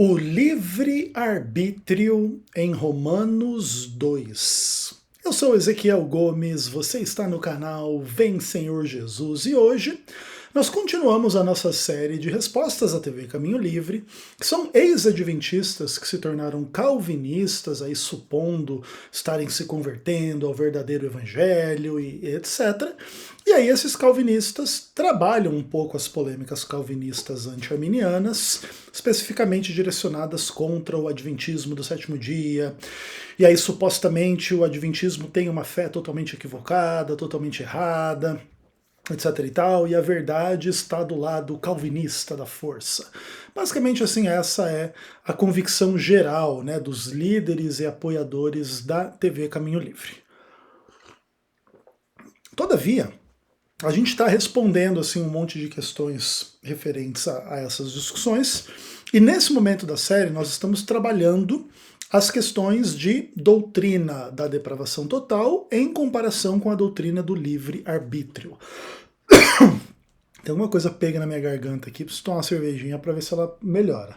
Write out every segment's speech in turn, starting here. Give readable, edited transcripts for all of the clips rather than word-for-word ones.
O livre-arbítrio em Romanos 2. Eu sou Ezequiel Gomes, você está no canal Vem Senhor Jesus e hoje nós continuamos a nossa série de respostas à TV Caminho Livre, que são ex-adventistas que se tornaram calvinistas, aí supondo estarem se convertendo ao verdadeiro evangelho e etc. E aí esses calvinistas trabalham um pouco as polêmicas calvinistas anti-arminianas, especificamente direcionadas contra o adventismo do sétimo dia. E aí supostamente o adventismo tem uma fé totalmente equivocada, totalmente errada, etc e tal, e a verdade está do lado calvinista da força. Basicamente assim, essa é a convicção geral, né, dos líderes e apoiadores da TV Caminho Livre. Todavia, a gente está respondendo assim um monte de questões referentes a essas discussões, e nesse momento da série nós estamos trabalhando as questões de doutrina da depravação total em comparação com a doutrina do livre-arbítrio. Tem alguma coisa pega na minha garganta aqui, preciso tomar uma cervejinha para ver se ela melhora.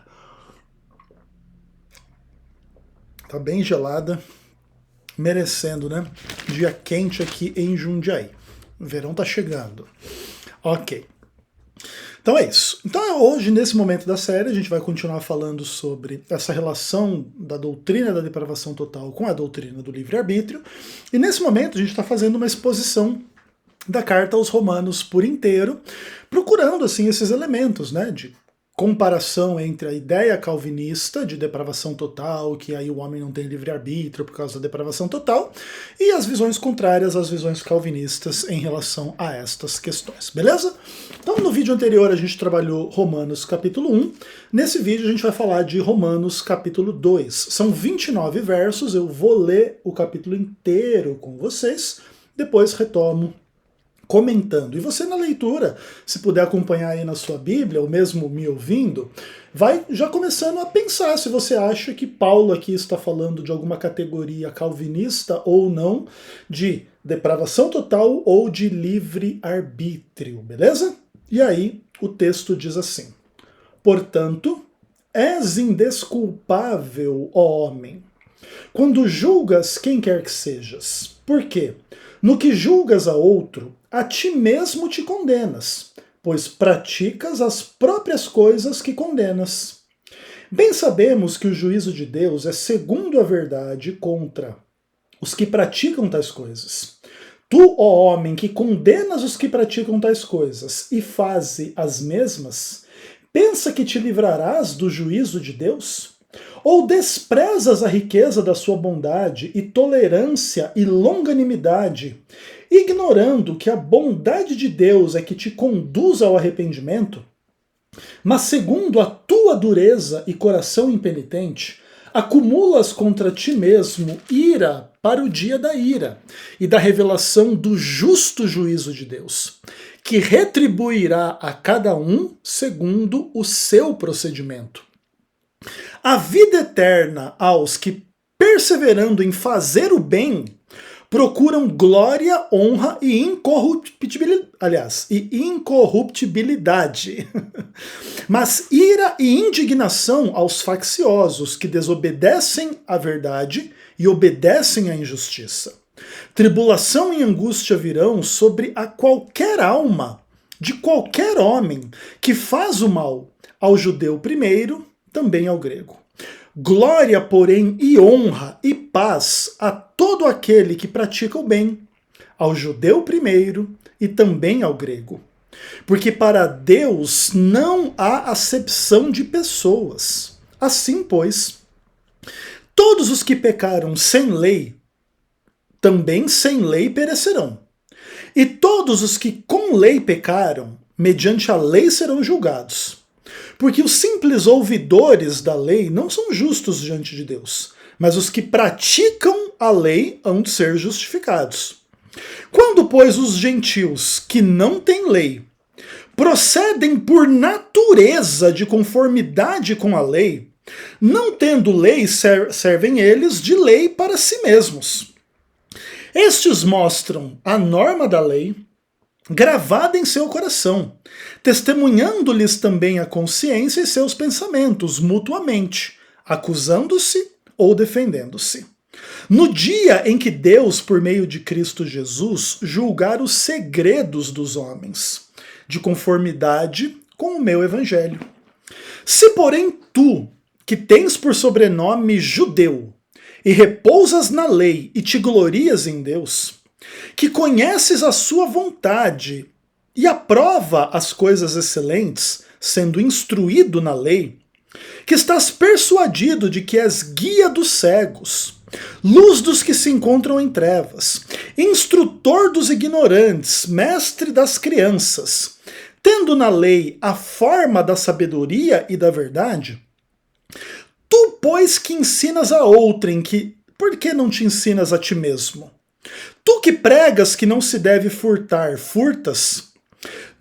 Tá bem gelada, merecendo, né? Dia quente aqui em Jundiaí. O verão tá chegando. Ok. Então é isso. Então hoje, nesse momento da série, a gente vai continuar falando sobre essa relação da doutrina da depravação total com a doutrina do livre-arbítrio. E nesse momento a gente está fazendo uma exposição da carta aos Romanos por inteiro, procurando assim esses elementos, né, de comparação entre a ideia calvinista de depravação total, que aí o homem não tem livre-arbítrio por causa da depravação total, e as visões contrárias às visões calvinistas em relação a estas questões, beleza? Então no vídeo anterior a gente trabalhou Romanos capítulo 1, nesse vídeo a gente vai falar de Romanos capítulo 2. São 29 versos, eu vou ler o capítulo inteiro com vocês, depois retomo comentando. E você na leitura, se puder acompanhar aí na sua Bíblia, ou mesmo me ouvindo, vai já começando a pensar se você acha que Paulo aqui está falando de alguma categoria calvinista ou não, de depravação total ou de livre-arbítrio, beleza? E aí o texto diz assim: portanto, és indesculpável, ó homem, quando julgas quem quer que sejas. Por quê? No que julgas a outro, a ti mesmo te condenas, pois praticas as próprias coisas que condenas. Bem sabemos que o juízo de Deus é segundo a verdade contra os que praticam tais coisas. Tu, ó homem, que condenas os que praticam tais coisas e faze as mesmas, pensa que te livrarás do juízo de Deus? Ou desprezas a riqueza da sua bondade e tolerância e longanimidade, ignorando que a bondade de Deus é que te conduz ao arrependimento? Mas segundo a tua dureza e coração impenitente, acumulas contra ti mesmo ira para o dia da ira e da revelação do justo juízo de Deus, que retribuirá a cada um segundo o seu procedimento. A vida eterna aos que, perseverando em fazer o bem, procuram glória, honra e incorruptibilidade. Mas ira e indignação aos facciosos que desobedecem à verdade e obedecem à injustiça. Tribulação e angústia virão sobre a qualquer alma, de qualquer homem, que faz o mal, ao judeu primeiro, também ao grego. Glória, porém, e honra e paz a todo aquele que pratica o bem, ao judeu primeiro e também ao grego. Porque para Deus não há acepção de pessoas. Assim, pois, todos os que pecaram sem lei, também sem lei perecerão. E todos os que com lei pecaram, mediante a lei serão julgados. Porque os simples ouvidores da lei não são justos diante de Deus, mas os que praticam a lei hão de ser justificados. Quando, pois, os gentios que não têm lei procedem por natureza de conformidade com a lei, não tendo lei, servem eles de lei para si mesmos. Estes mostram a norma da lei, gravada em seu coração, testemunhando-lhes também a consciência e seus pensamentos mutuamente, acusando-se ou defendendo-se. No dia em que Deus, por meio de Cristo Jesus, julgar os segredos dos homens, de conformidade com o meu evangelho. Se, porém, tu, que tens por sobrenome judeu, e repousas na lei e te glorias em Deus, que conheces a sua vontade e aprova as coisas excelentes, sendo instruído na lei, que estás persuadido de que és guia dos cegos, luz dos que se encontram em trevas, instrutor dos ignorantes, mestre das crianças, tendo na lei a forma da sabedoria e da verdade, tu, pois, que ensinas a outrem, por que não te ensinas a ti mesmo? Tu que pregas que não se deve furtar, furtas?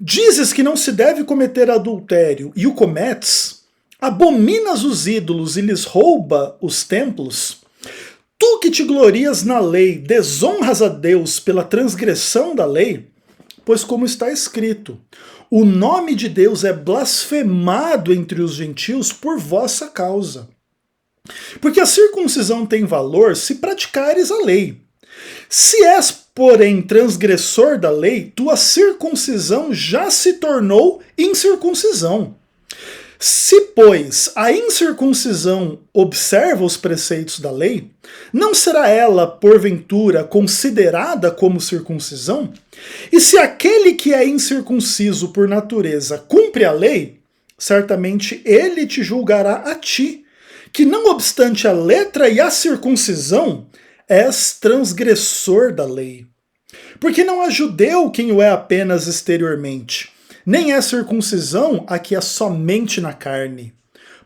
Dizes que não se deve cometer adultério e o cometes? Abominas os ídolos e lhes rouba os templos? Tu que te glorias na lei, desonras a Deus pela transgressão da lei? Pois como está escrito, o nome de Deus é blasfemado entre os gentios por vossa causa. Porque a circuncisão tem valor se praticares a lei. Se és, porém, transgressor da lei, tua circuncisão já se tornou incircuncisão. Se, pois, a incircuncisão observa os preceitos da lei, não será ela, porventura, considerada como circuncisão? E se aquele que é incircunciso por natureza cumpre a lei, certamente ele te julgará a ti, que não obstante a letra e a circuncisão, és transgressor da lei. Porque não há judeu quem o é apenas exteriormente, nem é circuncisão a que é somente na carne.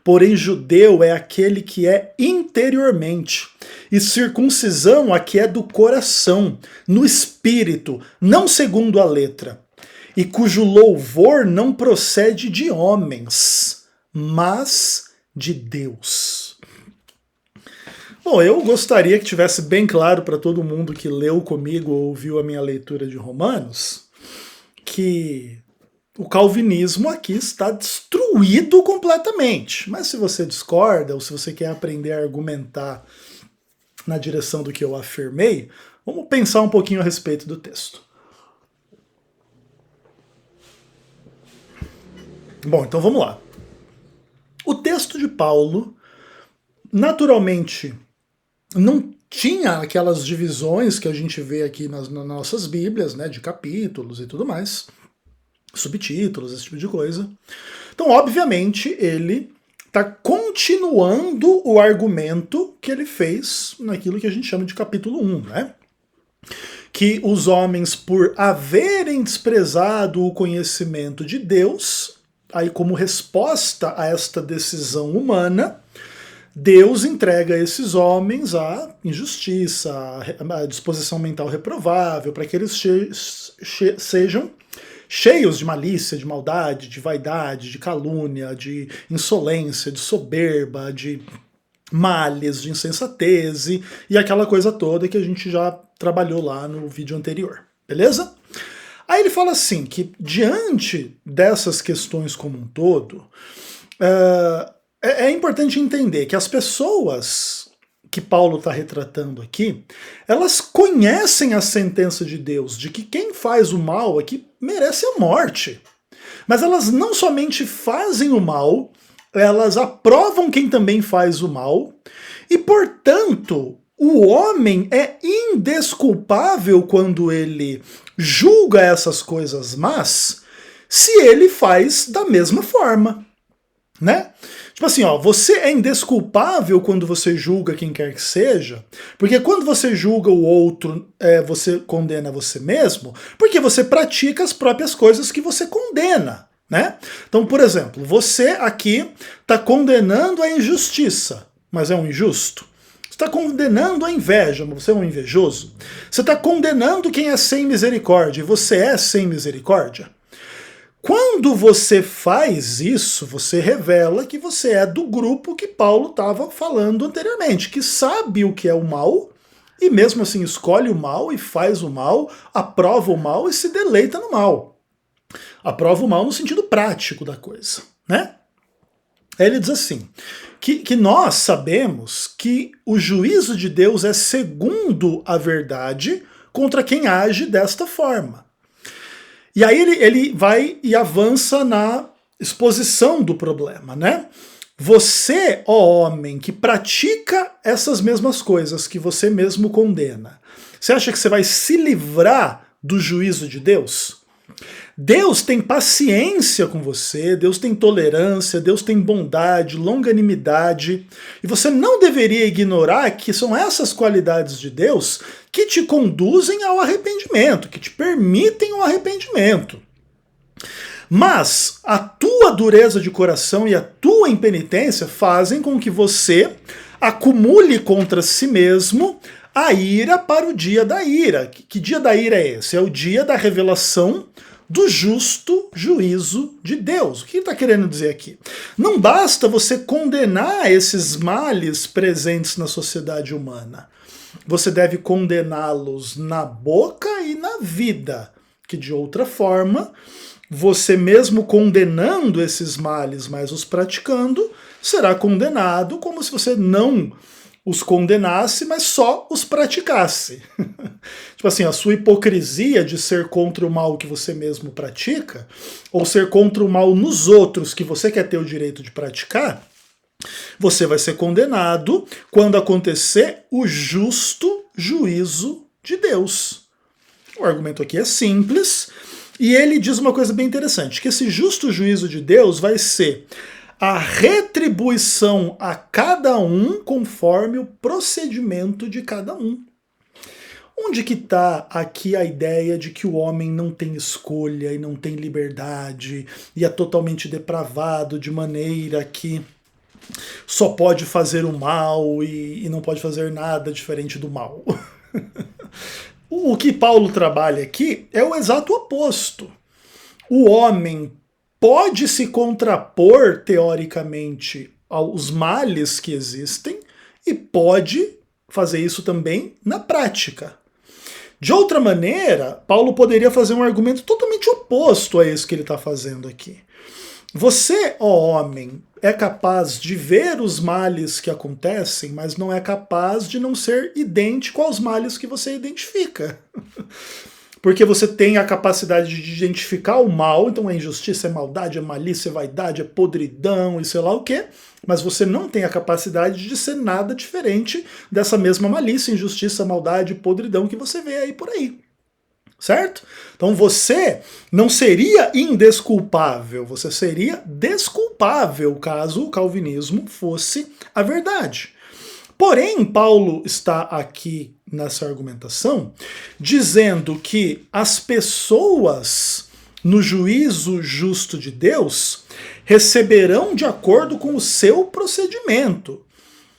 Porém, judeu é aquele que é interiormente, e circuncisão a que é do coração, no espírito, não segundo a letra, e cujo louvor não procede de homens, mas de Deus. Bom, eu gostaria que tivesse bem claro para todo mundo que leu comigo ou ouviu a minha leitura de Romanos, que o calvinismo aqui está destruído completamente. Mas se você discorda, ou se você quer aprender a argumentar na direção do que eu afirmei, vamos pensar um pouquinho a respeito do texto. Bom, então vamos lá. O texto de Paulo, naturalmente, não tinha aquelas divisões que a gente vê aqui nas nossas Bíblias, né, de capítulos e tudo mais, subtítulos, esse tipo de coisa. Então, obviamente, ele está continuando o argumento que ele fez naquilo que a gente chama de capítulo 1, né? Que os homens, por haverem desprezado o conhecimento de Deus, aí como resposta a esta decisão humana, Deus entrega a esses homens a injustiça, a disposição mental reprovável, para que eles sejam cheios de malícia, de maldade, de vaidade, de calúnia, de insolência, de soberba, de males, de insensatez e aquela coisa toda que a gente já trabalhou lá no vídeo anterior, beleza? Aí ele fala assim, que diante dessas questões como um todo, é importante entender que as pessoas que Paulo está retratando aqui, elas conhecem a sentença de Deus, de que quem faz o mal aqui merece a morte. Mas elas não somente fazem o mal, elas aprovam quem também faz o mal, e portanto, o homem é indesculpável quando ele julga essas coisas más, se ele faz da mesma forma, né? Tipo assim, ó, você é indesculpável quando você julga quem quer que seja, porque quando você julga o outro, você condena você mesmo, porque você pratica as próprias coisas que você condena, né? Então, por exemplo, você aqui está condenando a injustiça, mas é um injusto. Você está condenando a inveja, mas você é um invejoso. Você está condenando quem é sem misericórdia, e você é sem misericórdia. Quando você faz isso, você revela que você é do grupo que Paulo estava falando anteriormente, que sabe o que é o mal e mesmo assim escolhe o mal e faz o mal, aprova o mal e se deleita no mal. Aprova o mal no sentido prático da coisa, né? Aí ele diz assim, que nós sabemos que o juízo de Deus é segundo a verdade contra quem age desta forma. E aí ele vai e avança na exposição do problema, né? Você, ó homem, que pratica essas mesmas coisas que você mesmo condena, você acha que você vai se livrar do juízo de Deus? Deus tem paciência com você, Deus tem tolerância, Deus tem bondade, longanimidade, e você não deveria ignorar que são essas qualidades de Deus que te conduzem ao arrependimento, que te permitem o arrependimento. Mas a tua dureza de coração e a tua impenitência fazem com que você acumule contra si mesmo a ira para o dia da ira. Que dia da ira é esse? É o dia da revelação do justo juízo de Deus. O que ele está querendo dizer aqui? Não basta você condenar esses males presentes na sociedade humana. Você deve condená-los na boca e na vida, que de outra forma, você mesmo condenando esses males, mas os praticando, será condenado como se você não os condenasse, mas só os praticasse. Tipo assim, a sua hipocrisia de ser contra o mal que você mesmo pratica, ou ser contra o mal nos outros que você quer ter o direito de praticar, você vai ser condenado quando acontecer o justo juízo de Deus. O argumento aqui é simples, e ele diz uma coisa bem interessante, que esse justo juízo de Deus vai ser a retribuição a cada um conforme o procedimento de cada um. Onde que está aqui a ideia de que o homem não tem escolha e não tem liberdade e é totalmente depravado de maneira que só pode fazer o mal e não pode fazer nada diferente do mal? O que Paulo trabalha aqui é o exato oposto. O homem pode se contrapor, teoricamente, aos males que existem e pode fazer isso também na prática. De outra maneira, Paulo poderia fazer um argumento totalmente oposto a esse que ele está fazendo aqui. Você, ó homem, é capaz de ver os males que acontecem, mas não é capaz de não ser idêntico aos males que você identifica. Porque você tem a capacidade de identificar o mal, então é injustiça, é maldade, é malícia, é vaidade, é podridão e sei lá o quê, mas você não tem a capacidade de ser nada diferente dessa mesma malícia, injustiça, maldade, podridão que você vê aí por aí. Certo? Então você não seria indesculpável, você seria desculpável caso o calvinismo fosse a verdade. Porém, Paulo está aqui nessa argumentação dizendo que as pessoas no juízo justo de Deus receberão de acordo com o seu procedimento.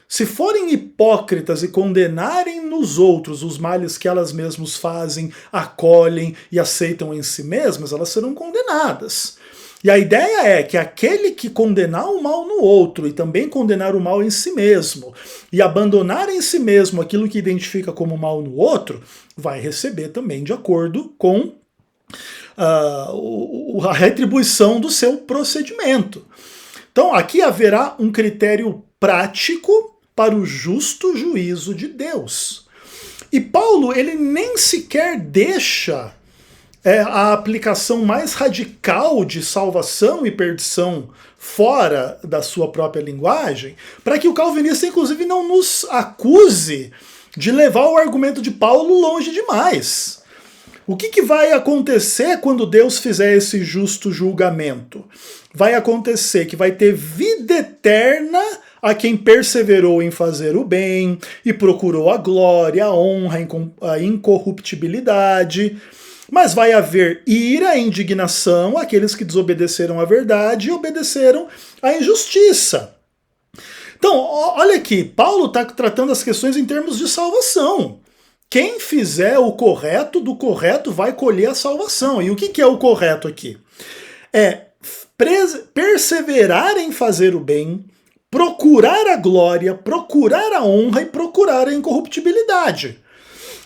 Se forem hipócritas e condenarem nos outros os males que elas mesmas fazem, acolhem e aceitam em si mesmas, elas serão condenadas. E a ideia é que aquele que condenar o mal no outro e também condenar o mal em si mesmo e abandonar em si mesmo aquilo que identifica como mal no outro, vai receber também de acordo com a retribuição do seu procedimento. Então aqui haverá um critério prático para o justo juízo de Deus. E Paulo, ele nem sequer deixa a aplicação mais radical de salvação e perdição fora da sua própria linguagem, para que o calvinista, inclusive, não nos acuse de levar o argumento de Paulo longe demais. O que vai acontecer quando Deus fizer esse justo julgamento? Vai acontecer que vai ter vida eterna a quem perseverou em fazer o bem e procurou a glória, a honra, a incorruptibilidade. Mas vai haver ira e indignação àqueles que desobedeceram à verdade e obedeceram à injustiça. Então, olha aqui, Paulo está tratando as questões em termos de salvação. Quem fizer o correto, do correto vai colher a salvação. E o que é o correto aqui? É perseverar em fazer o bem, procurar a glória, procurar a honra e procurar a incorruptibilidade.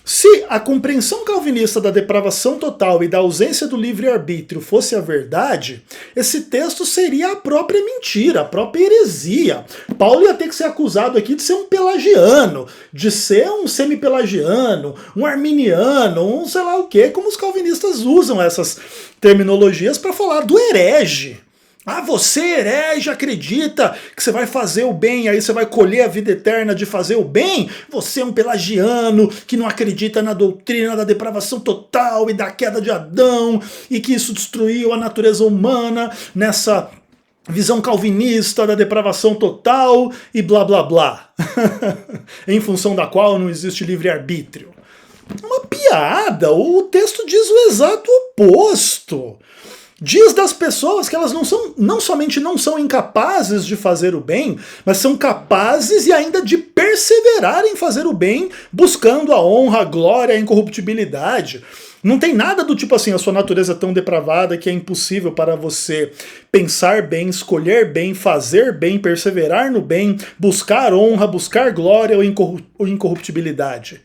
Se a compreensão calvinista da depravação total e da ausência do livre-arbítrio fosse a verdade, esse texto seria a própria mentira, a própria heresia. Paulo ia ter que ser acusado aqui de ser um pelagiano, de ser um semi-pelagiano, um arminiano, um sei lá o quê, como os calvinistas usam essas terminologias para falar do herege. Ah, você, herege, acredita que você vai fazer o bem, aí você vai colher a vida eterna de fazer o bem? Você é um pelagiano que não acredita na doutrina da depravação total e da queda de Adão, e que isso destruiu a natureza humana nessa visão calvinista da depravação total e blá blá blá. Em função da qual não existe livre-arbítrio. Uma piada, o texto diz o exato oposto. Diz das pessoas que elas não somente não são incapazes de fazer o bem, mas são capazes e ainda de perseverar em fazer o bem, buscando a honra, a glória, a incorruptibilidade. Não tem nada do tipo assim, a sua natureza é tão depravada que é impossível para você pensar bem, escolher bem, fazer bem, perseverar no bem, buscar honra, buscar glória ou incorruptibilidade.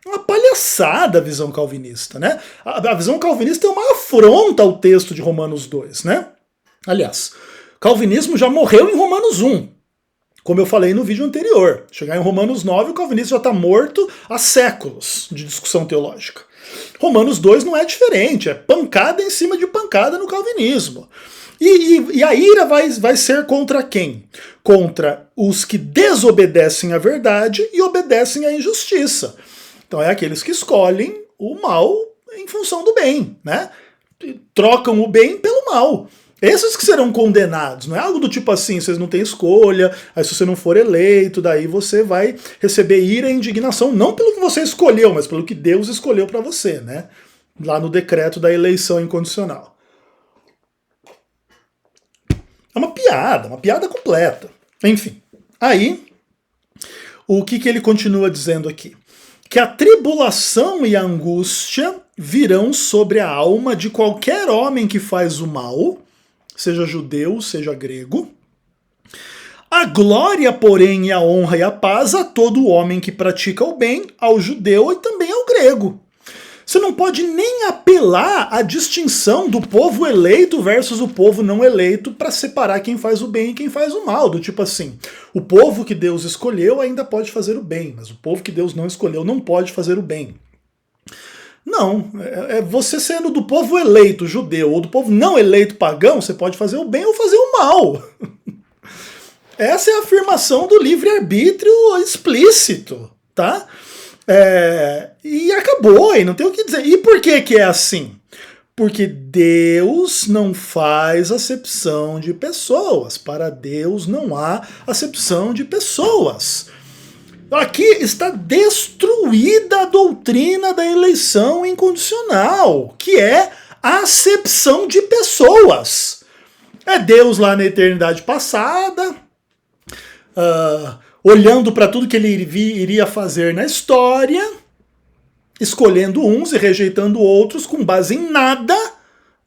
Uma palhaçada a visão calvinista, né? A visão calvinista é uma afronta ao texto de Romanos 2, né? Aliás, o calvinismo já morreu em Romanos 1, como eu falei no vídeo anterior. Chegar em Romanos 9, o calvinismo já está morto há séculos de discussão teológica. Romanos 2 não é diferente, é pancada em cima de pancada no calvinismo. E a ira vai ser contra quem? Contra os que desobedecem à verdade e obedecem à injustiça. Então é aqueles que escolhem o mal em função do bem, né? Trocam o bem pelo mal. Esses que serão condenados, não é algo do tipo assim, vocês não têm escolha, aí se você não for eleito, daí você vai receber ira e indignação, não pelo que você escolheu, mas pelo que Deus escolheu para você, né? Lá no decreto da eleição incondicional. É uma piada completa. Enfim, aí, o que ele continua dizendo aqui? Que a tribulação e a angústia virão sobre a alma de qualquer homem que faz o mal, seja judeu, seja grego. A glória, porém, e a honra e a paz a todo homem que pratica o bem, ao judeu e também ao grego. Você não pode nem apelar à distinção do povo eleito versus o povo não eleito para separar quem faz o bem e quem faz o mal. Do tipo assim, o povo que Deus escolheu ainda pode fazer o bem, mas o povo que Deus não escolheu não pode fazer o bem. Não, você sendo do povo eleito judeu ou do povo não eleito pagão, você pode fazer o bem ou fazer o mal. Essa é a afirmação do livre-arbítrio explícito, tá? E acabou, e não tem o que dizer. E por que é assim? Porque Deus não faz acepção de pessoas. Para Deus não há acepção de pessoas. Aqui está destruída a doutrina da eleição incondicional, que é a acepção de pessoas. É Deus lá na eternidade passada, olhando para tudo que ele iria fazer na história, escolhendo uns e rejeitando outros com base em nada,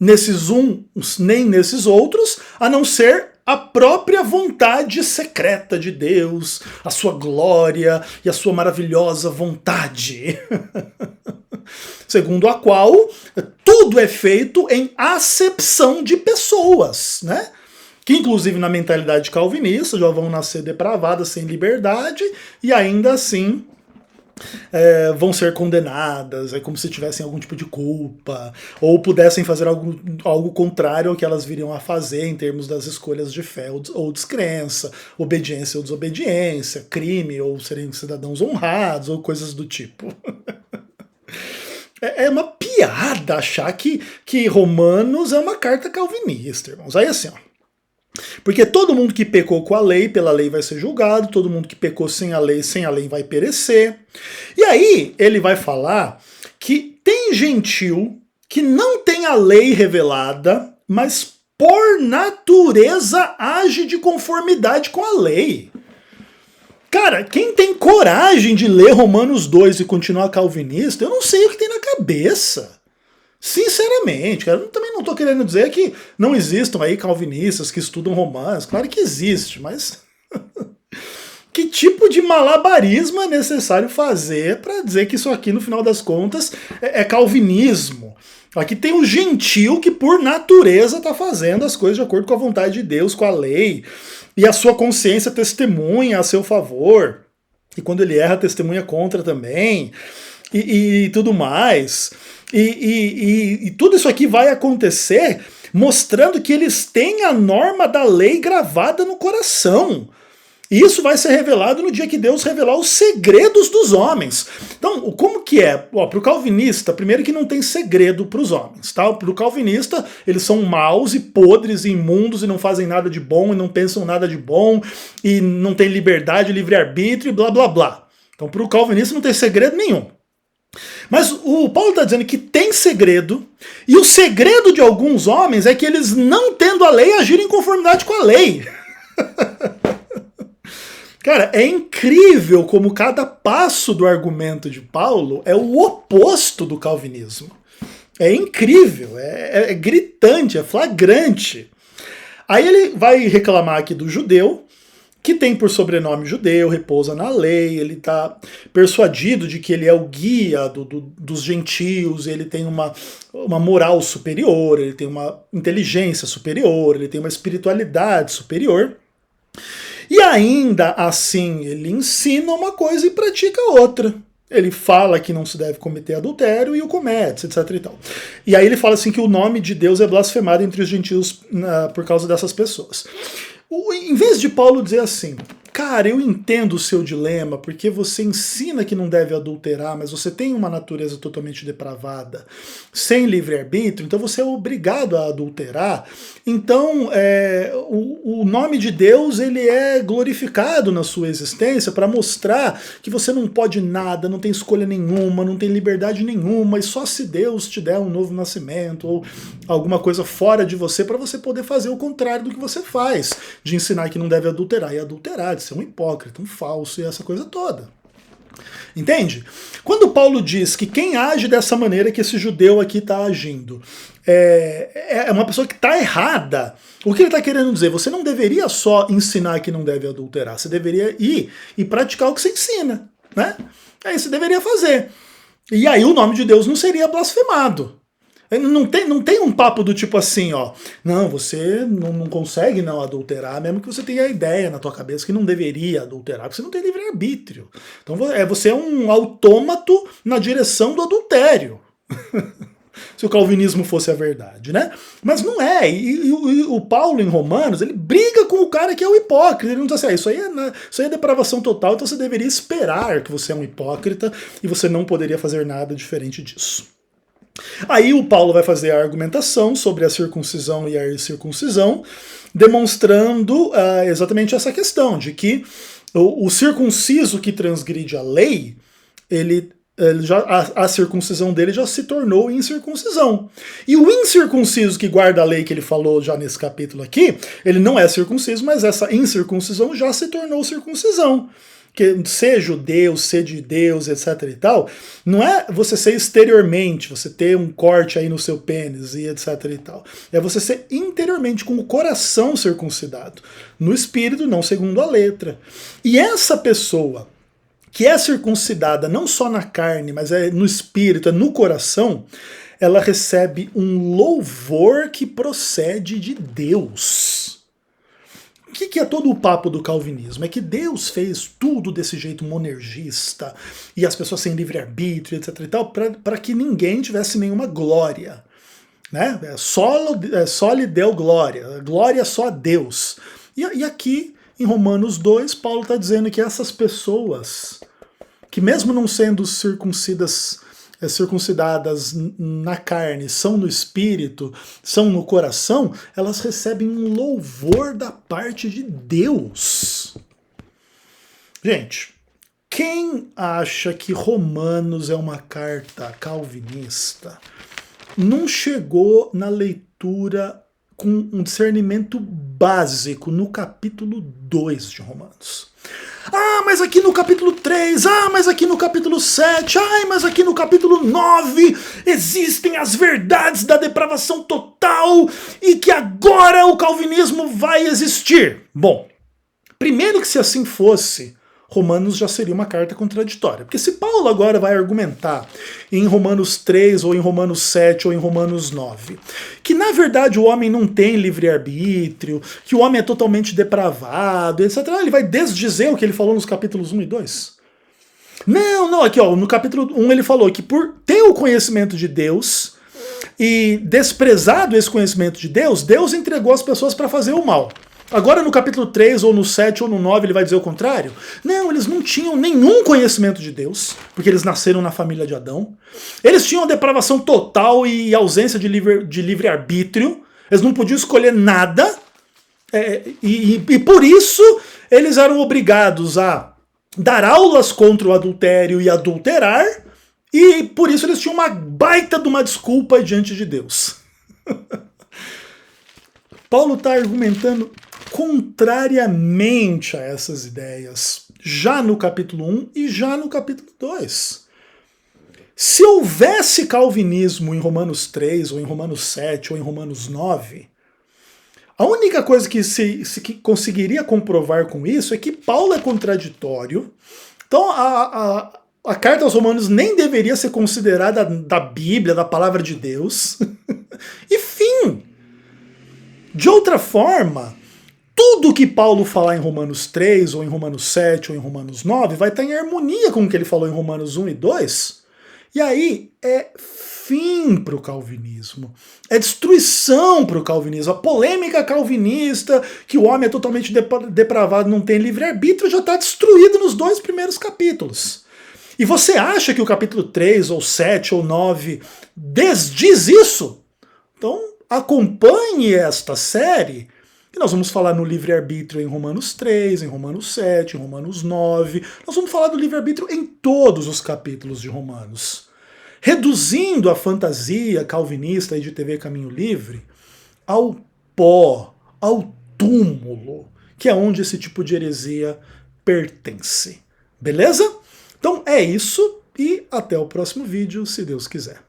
nesses uns nem nesses outros, a não ser a própria vontade secreta de Deus, a sua glória e a sua maravilhosa vontade. Segundo a qual tudo é feito em acepção de pessoas, né? Que inclusive na mentalidade calvinista já vão nascer depravadas, sem liberdade, e ainda assim vão ser condenadas, é como se tivessem algum tipo de culpa, ou pudessem fazer algo contrário ao que elas viriam a fazer em termos das escolhas de fé ou descrença, obediência ou desobediência, crime ou serem cidadãos honrados, ou coisas do tipo. É uma piada achar que Romanos é uma carta calvinista, irmãos. Aí assim, ó. Porque todo mundo que pecou com a lei, pela lei vai ser julgado, todo mundo que pecou sem a lei vai perecer. E aí ele vai falar que tem gentil que não tem a lei revelada, mas por natureza age de conformidade com a lei. Cara, quem tem coragem de ler Romanos 2 e continuar calvinista, eu não sei o que tem na cabeça. Sinceramente, cara, eu também não estou querendo dizer que não existam aí calvinistas que estudam Romanos. Claro que existe, mas que tipo de malabarismo é necessário fazer para dizer que isso aqui, no final das contas, é calvinismo. Aqui tem o gentil que, por natureza, está fazendo as coisas de acordo com a vontade de Deus, com a lei, e a sua consciência testemunha a seu favor, e quando ele erra, testemunha contra também, e tudo mais. E tudo isso aqui vai acontecer mostrando que eles têm a norma da lei gravada no coração. E isso vai ser revelado no dia que Deus revelar os segredos dos homens. Então, como que é? Para o calvinista, primeiro que não tem segredo para os homens. Tá? Para o calvinista, eles são maus e podres e imundos e não fazem nada de bom e não pensam nada de bom e não tem liberdade, livre-arbítrio e blá blá blá. Então, para o calvinista não tem segredo nenhum. Mas o Paulo está dizendo que tem segredo, e o segredo de alguns homens é que eles, não tendo a lei, agirem em conformidade com a lei. Cara, é incrível como cada passo do argumento de Paulo é o oposto do calvinismo. É incrível, é gritante, é flagrante. Aí ele vai reclamar aqui do judeu, que tem por sobrenome judeu, repousa na lei, ele está persuadido de que ele é o guia dos gentios, ele tem uma moral superior, ele tem uma inteligência superior, ele tem uma espiritualidade superior. E ainda assim, ele ensina uma coisa e pratica outra. Ele fala que não se deve cometer adultério e o comete, etc. E tal. E aí ele fala assim que o nome de Deus é blasfemado entre os gentios por causa dessas pessoas. Em vez de Paulo dizer assim, cara, eu entendo o seu dilema, porque você ensina que não deve adulterar, mas você tem uma natureza totalmente depravada, sem livre-arbítrio, então você é obrigado a adulterar. Então, o nome de Deus, ele é glorificado na sua existência para mostrar que você não pode nada, não tem escolha nenhuma, não tem liberdade nenhuma, e só se Deus te der um novo nascimento, ou alguma coisa fora de você, para você poder fazer o contrário do que você faz, de ensinar que não deve adulterar e adulterar, de ser um hipócrita, um falso e essa coisa toda. Entende? Quando Paulo diz que quem age dessa maneira que esse judeu aqui está agindo é uma pessoa que está errada, o que ele está querendo dizer? Você não deveria só ensinar que não deve adulterar, você deveria ir e praticar o que você ensina, né? É isso que você deveria fazer. E aí o nome de Deus não seria blasfemado. Não tem um papo do tipo assim, ó, não, você não consegue não adulterar, mesmo que você tenha a ideia na tua cabeça que não deveria adulterar, porque você não tem livre-arbítrio. Então você é um autômato na direção do adultério. Se o calvinismo fosse a verdade, né? Mas não é. E o Paulo, em Romanos, ele briga com o cara que é o hipócrita. Ele não diz assim, isso aí é depravação total, então você deveria esperar que você é um hipócrita e você não poderia fazer nada diferente disso. Aí o Paulo vai fazer a argumentação sobre a circuncisão e a incircuncisão, demonstrando exatamente essa questão, de que o circunciso que transgride a lei, a circuncisão dele já se tornou incircuncisão. E o incircunciso que guarda a lei que ele falou já nesse capítulo aqui, ele não é circunciso, mas essa incircuncisão já se tornou circuncisão. Que ser judeu, ser de Deus, etc e tal, não é você ser exteriormente, você ter um corte aí no seu pênis e etc e tal. É você ser interiormente, com o coração circuncidado. No espírito, não segundo a letra. E essa pessoa que é circuncidada não só na carne, mas é no espírito, é no coração, ela recebe um louvor que procede de Deus. O que é todo o papo do calvinismo? É que Deus fez tudo desse jeito monergista e as pessoas sem livre-arbítrio, etc e tal, para que ninguém tivesse nenhuma glória. Né? Só lhe deu glória. Glória só a Deus. E aqui, em Romanos 2, Paulo está dizendo que essas pessoas, que mesmo não sendo circuncidadas na carne, são no espírito, são no coração, elas recebem um louvor da parte de Deus. Gente, quem acha que Romanos é uma carta calvinista não chegou na leitura com um discernimento básico no capítulo 2 de Romanos. Ah, mas aqui no capítulo 3, mas aqui no capítulo 7, mas aqui no capítulo 9 existem as verdades da depravação total e que agora o calvinismo vai existir. Bom, primeiro que se assim fosse, Romanos já seria uma carta contraditória. Porque se Paulo agora vai argumentar em Romanos 3, ou em Romanos 7, ou em Romanos 9, que na verdade o homem não tem livre-arbítrio, que o homem é totalmente depravado, etc., ele vai desdizer o que ele falou nos capítulos 1 e 2? Não, aqui ó, no capítulo 1 ele falou que por ter o conhecimento de Deus e desprezado esse conhecimento de Deus, Deus entregou as pessoas para fazer o mal. Agora no capítulo 3, ou no 7, ou no 9, ele vai dizer o contrário? Não, eles não tinham nenhum conhecimento de Deus, porque eles nasceram na família de Adão. Eles tinham a depravação total e ausência de livre-arbítrio. Eles não podiam escolher nada. E por isso eles eram obrigados a dar aulas contra o adultério e adulterar. E por isso eles tinham uma baita de uma desculpa diante de Deus. Paulo está argumentando contrariamente a essas ideias, já no capítulo 1 e já no capítulo 2. Se houvesse calvinismo em Romanos 3, ou em Romanos 7, ou em Romanos 9, a única coisa que que conseguiria comprovar com isso é que Paulo é contraditório. Então a carta aos Romanos nem deveria ser considerada da Bíblia, da palavra de Deus. E fim! De outra forma, tudo que Paulo falar em Romanos 3, ou em Romanos 7, ou em Romanos 9, vai estar em harmonia com o que ele falou em Romanos 1 e 2. E aí é fim para o calvinismo. É destruição para o calvinismo. A polêmica calvinista, que o homem é totalmente depravado, não tem livre-arbítrio, já está destruída nos 2 primeiros capítulos. E você acha que o capítulo 3, ou 7, ou 9 desdiz isso? Então acompanhe esta série, que nós vamos falar no livre-arbítrio em Romanos 3, em Romanos 7, em Romanos 9. Nós vamos falar do livre-arbítrio em todos os capítulos de Romanos. Reduzindo a fantasia calvinista de TV Caminho Livre ao pó, ao túmulo, que é onde esse tipo de heresia pertence. Beleza? Então é isso e até o próximo vídeo, se Deus quiser.